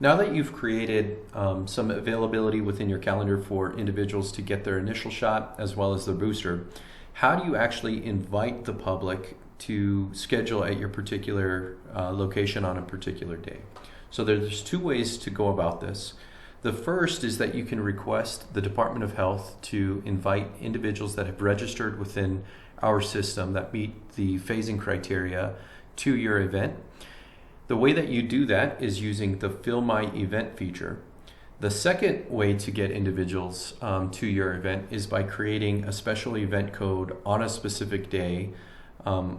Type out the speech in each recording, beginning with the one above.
Now that you've created some availability within your calendar for individuals to get their initial shot as well as their booster, how do you actually invite the public to schedule at your particular location on a particular day? So there's two ways to go about this. The first is that you can request the Department of Health to invite individuals that have registered within our system that meet the phasing criteria to your event. The way that you do that is using the Fill My Event feature. The second way to get individuals to your event is by creating a special event code on a specific day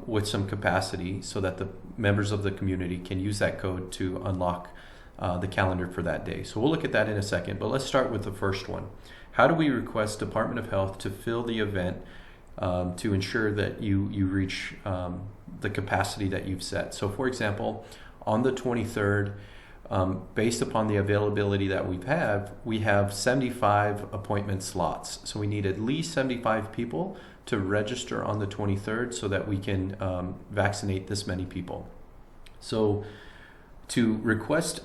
with some capacity so that the members of the community can use that code to unlock the calendar for that day. So we'll look at that in a second, but let's start with the first one. How do we request Department of Health to fill the event to ensure that you reach the capacity that you've set? So for example, on the 23rd, based upon the availability that we have 75 appointment slots. So we need at least 75 people to register on the 23rd so that we can vaccinate this many people. So to request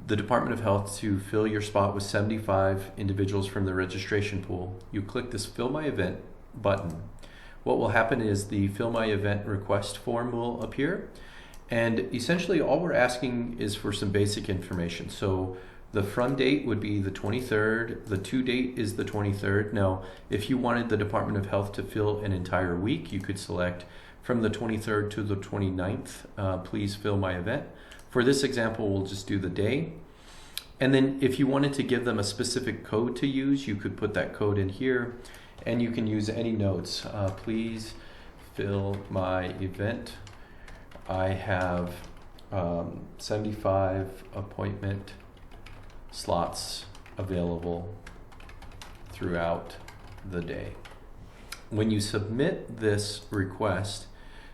the Department of Health to fill your spot with 75 individuals from the registration pool, you click this Fill My Event button. What will happen is the Fill My Event request form will appear. And essentially all we're asking is for some basic information. So the from date would be the 23rd, the to date is the 23rd. Now, if you wanted the Department of Health to fill an entire week, you could select from the 23rd to the 29th, please fill my event. For this example, we'll just do the day. And then if you wanted to give them a specific code to use, you could put that code in here and you can use any notes. Please fill my event. I have 75 appointment slots available throughout the day. When you submit this request,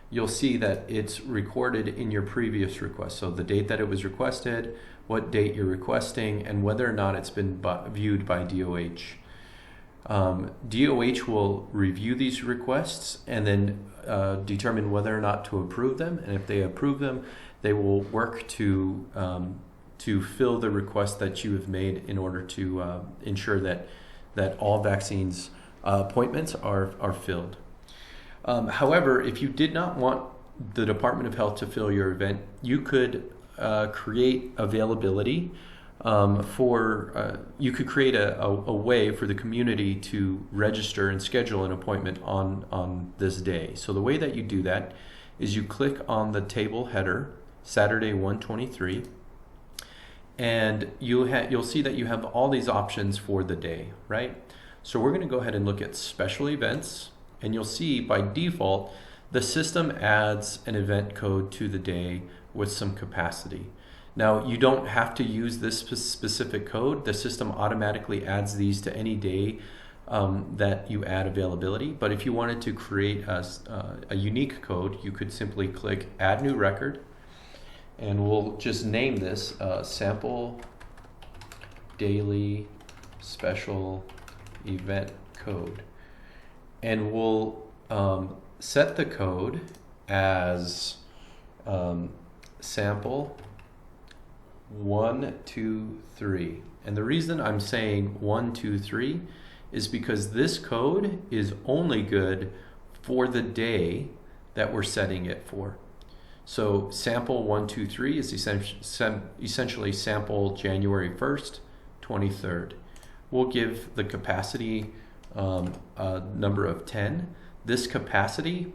you'll see that it's recorded in your previous request. So the date that it was requested, what date you're requesting, and whether or not it's been viewed by DOH. DOH will review these requests and then determine whether or not to approve them. And if they approve them, they will work to fill the request that you have made in order to ensure that all vaccines appointments are filled. However, if you did not want the Department of Health to fill your event, you could create availability you could create a way for the community to register and schedule an appointment on this day. So the way that you do that is you click on the table header, Saturday 1/23, and you'll see that you have all these options for the day, right? So we're going to go ahead and look at special events, and you'll see by default the system adds an event code to the day with some capacity. Now, you don't have to use this specific code. The system automatically adds these to any day that you add availability. But if you wanted to create a unique code, you could simply click Add New Record, and we'll just name this Sample Daily Special Event Code. And we'll set the code as sample 1, 2, 3. And the reason I'm saying 1, 2, 3 is because this code is only good for the day that we're setting it for. So sample 1, 2, 3 is essentially sample January 1st, 23rd. We'll give the capacity a number of 10. This capacity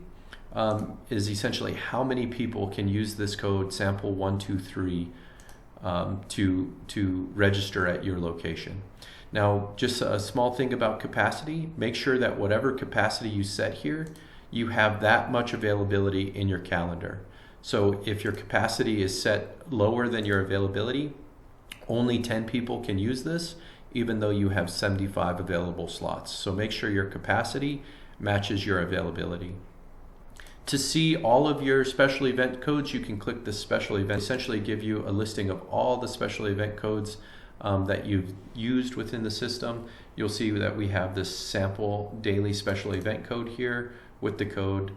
is essentially how many people can use this code sample 1, 2, 3 to register at your location. Now, just a small thing about capacity, make sure that whatever capacity you set here, you have that much availability in your calendar. So if your capacity is set lower than your availability, only 10 people can use this, even though you have 75 available slots. So make sure your capacity matches your availability. To see all of your special event codes, you can click the special event, essentially give you a listing of all the special event codes that you've used within the system. You'll see that we have this sample daily special event code here with the code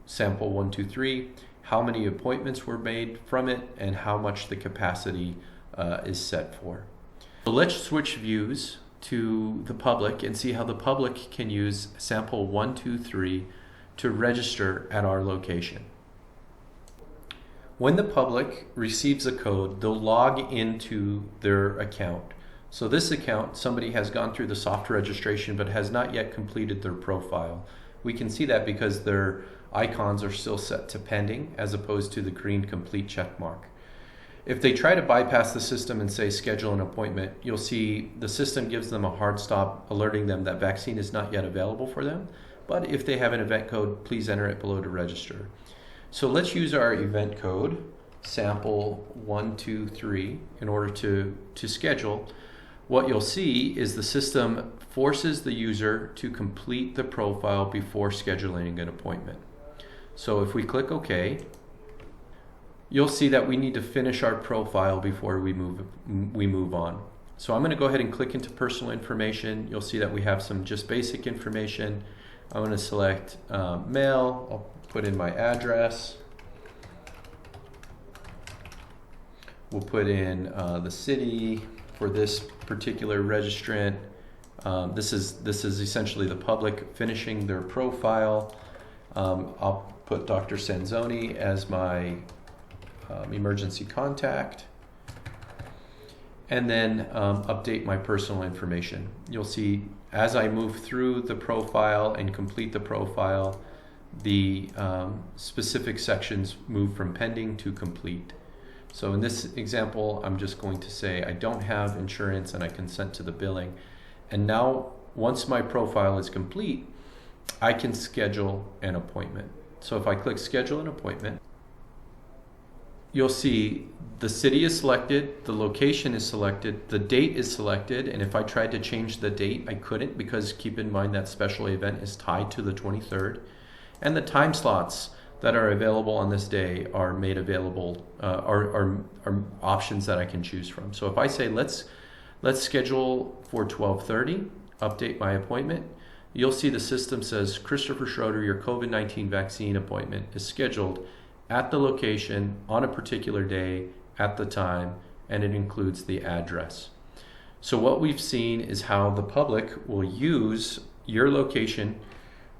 sample 1, 2, 3, how many appointments were made from it, and how much the capacity is set for. So let's switch views to the public and see how the public can use sample 123 to register at our location. When the public receives a code, they'll log into their account. So this account, somebody has gone through the soft registration but has not yet completed their profile. We can see that because their icons are still set to pending as opposed to the green complete check mark. If they try to bypass the system and say schedule an appointment, you'll see the system gives them a hard stop alerting them that vaccine is not yet available for them. But if they have an event code, please enter it below to register. So let's use our event code, sample 123, in order to schedule. What you'll see is the system forces the user to complete the profile before scheduling an appointment. So if we click OK, you'll see that we need to finish our profile before we move on. So I'm going to go ahead and click into personal information. You'll see that we have some just basic information. I'm going to select mail. I'll put in my address. We'll put in the city for this particular registrant. This is essentially the public finishing their profile. I'll put Dr. Sanzoni as my emergency contact, and then update my personal information. You'll see as I move through the profile and complete the profile, the specific sections move from pending to complete. So in this example, I'm just going to say I don't have insurance and I consent to the billing. And now, once my profile is complete, I can schedule an appointment. So if I click schedule an appointment, you'll see the city is selected, the location is selected, the date is selected, and if I tried to change the date, I couldn't, because keep in mind that special event is tied to the 23rd. And the time slots that are available on this day are made available, are options that I can choose from. So if I say let's schedule for 12:30, update my appointment, you'll see the system says Christopher Schroeder, your COVID-19 vaccine appointment is scheduled at the location on a particular day at the time, and it includes the address. So what we've seen is how the public will use your location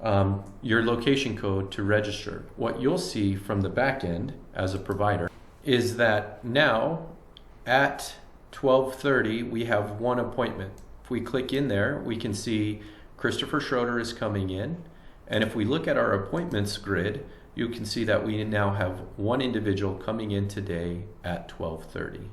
code to register. What you'll see from the back end as a provider is that now at 12:30 we have one appointment. If we click in there, we can see Christopher Schroeder is coming in, and if we look at our appointments grid, you can see that we now have one individual coming in today at 12:30.